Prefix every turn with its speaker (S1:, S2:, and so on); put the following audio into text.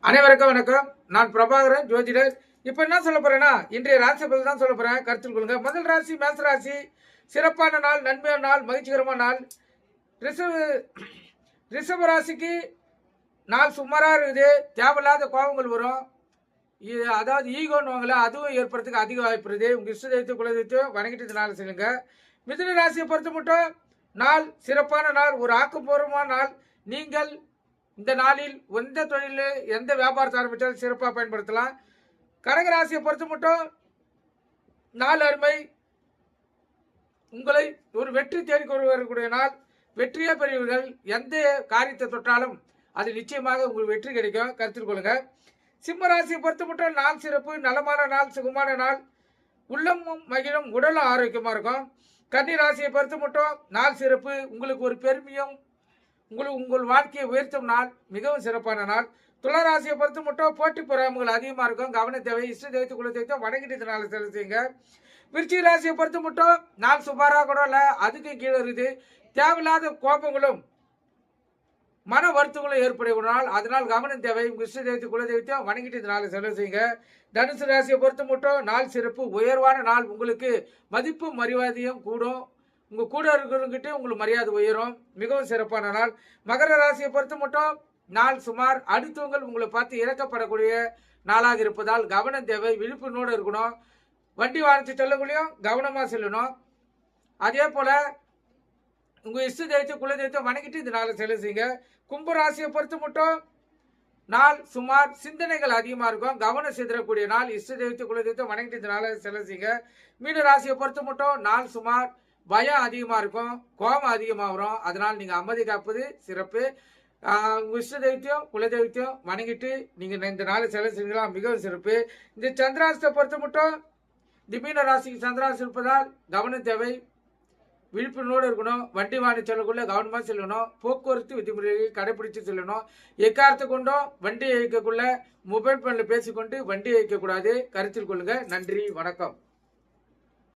S1: அனைவருக்கும் வணக்கம். நான் பிரபாகரன், ஜோதிடர். இப்ப என்ன சொல்ல போறேன்னா, இன்றைய ராசி பலன் தான் சொல்ல போறேன். கருத்தில் கொள்ளுங்க. முதல் ராசி மேஷ ராசி. சிறப்பான நாள், நன்மையான நாள், மகிழ்ச்சிகரமான நாள். ரிஷப ராசிக்கு நாள் சுமாரா இருக்குது. தேவையில்லாத கோபங்கள் வரும். அதாவது ஈகோன்னு அதுவும் ஏற்படுறதுக்கு அதிக வாய்ப்பு இருக்குது. உங்க இஷ்ட தெய்வத்தை குலதெய்வத்தை வணங்கிட்டு நாள் செய்யுங்க. மிதுன ராசியை பொறுத்த மட்டும் நாள் சிறப்பான நாள், ஒரு ஆக்கப்பூர்வமான நாள். நீங்கள் இந்த நாளில் எந்த தொழில் எந்த வியாபாரத்தை ஆரம்பித்தாலும் சிறப்பாக பயன்படுத்தலாம். கடகராசியை பொறுத்த மட்டும் நாள் அருமை. உங்களை ஒரு வெற்றி தேடி கொண்டு வரக்கூடிய நாள். வெற்றியே பெறுவீர்கள். எந்த காரியத்தை தொட்டாலும் அது நிச்சயமாக உங்களுக்கு வெற்றி கிடைக்கும். கருத்தில் கொள்ளுங்க. சிம்ம ராசியை பொறுத்த மட்டும் நாள் சிறப்பு, நலமான நாள், சுகமான நாள். உள்ளமும் மகிழும், உடலும் ஆரோக்கியமாக இருக்கும். கன்னி ராசியை பொறுத்த மட்டும் நாள் சிறப்பு. உங்களுக்கு ஒரு பெருமையும் உங்கள் வாழ்க்கையை உயர்த்தும் நாள், மிகவும் சிறப்பான நாள். துளாராசியை பொறுத்த மட்டும் போட்டி பொறாமைகள் அதிகமாக இருக்கும். கவன தேவை. இஷ்ட தெய்வத்தை குல தெய்வத்தை வணங்கிட்டு நாள் செலவு செய்யுங்க. விருச்சிக ராசியை பொறுத்த மட்டும் நாள் சுமாராக கூட இல்லை, அதுக்கு கீழே இருக்குது. தேவையில்லாத கோபங்களும் மன வருத்தங்களும் ஏற்படைய நாள். அதனால் கவனம் தேவை. உங்கள் இஷ்ட தெய்வத்தை குல தெய்வத்தை வணங்கிட்டு நாள் செலவு செய்யுங்க. தனுசு ராசியை பொறுத்த மட்டும் நாள் சிறப்பு, உயர்வான நாள். உங்களுக்கு மதிப்பும் மரியாதையும் கூடும். உங்கள் கூட இருக்கிறவங்கிட்ட உங்களுக்கு மரியாதை உயரும். மிகவும் சிறப்பான நாள். மகர ராசியை பொறுத்த மட்டும் நாள் சுமார். அடுத்தவங்கள் உங்களை பார்த்து இறக்கப்படக்கூடிய நாளாக இருப்பதால் கவனம் தேவை. விழிப்புணோடு இருக்கணும். வண்டி வாகனத்தை செல்லக்குள்ளேயும் கவனமாக செல்லணும். அதே போல் உங்கள் இஷ்ட தெய்வத்தை குல தெய்வத்தை வணங்கிட்டு இந்த நாளை செலவு செய்யுங்க. கும்ப ராசியை பொறுத்த மட்டும் நாள் சுமார். சிந்தனைகள் அதிகமாக இருக்கும். கவனம் சிதறக்கூடிய நாள். இஷ்ட தெய்வத்தை குல தெய்வத்தை வணங்கிட்டு இந்த நாளை செலவு செய்யுங்க. மீன ராசியை பொறுத்த மட்டும் நாள் சுமார். பயம் அதிகமாக இருக்கும், கோபம் அதிகமாக வரும். அதனால் நீங்கள் அமைதி காப்பது சிறப்பு. உங்கள் இஷ்ட தெய்வத்தையும் குலதெய்வத்தையும் வணங்கிட்டு நீங்கள் இந்த நாளை செலவு செய்யலாம், மிகவும் சிறப்பு. இந்த சந்திராசத்தை பொறுத்த மட்டும் இந்த மீன ராசிக்கு சந்திராசி இருப்பதால் கவனம் தேவை. விழிப்புணர்வோடு இருக்கணும். வண்டி வாங்கி செல்லக்குள்ள கவனமாக செல்லணும். போக்குவரத்து விதிமுறைகளை கடைபிடித்து செல்லணும். எக்காரத்தை கொண்டும் வண்டி இயக்கக்குள்ள மொபைல் போனில் பேசிக்கொண்டு வண்டி இயக்கக்கூடாது. கருத்தில் கொள்ளுங்க. நன்றி, வணக்கம்.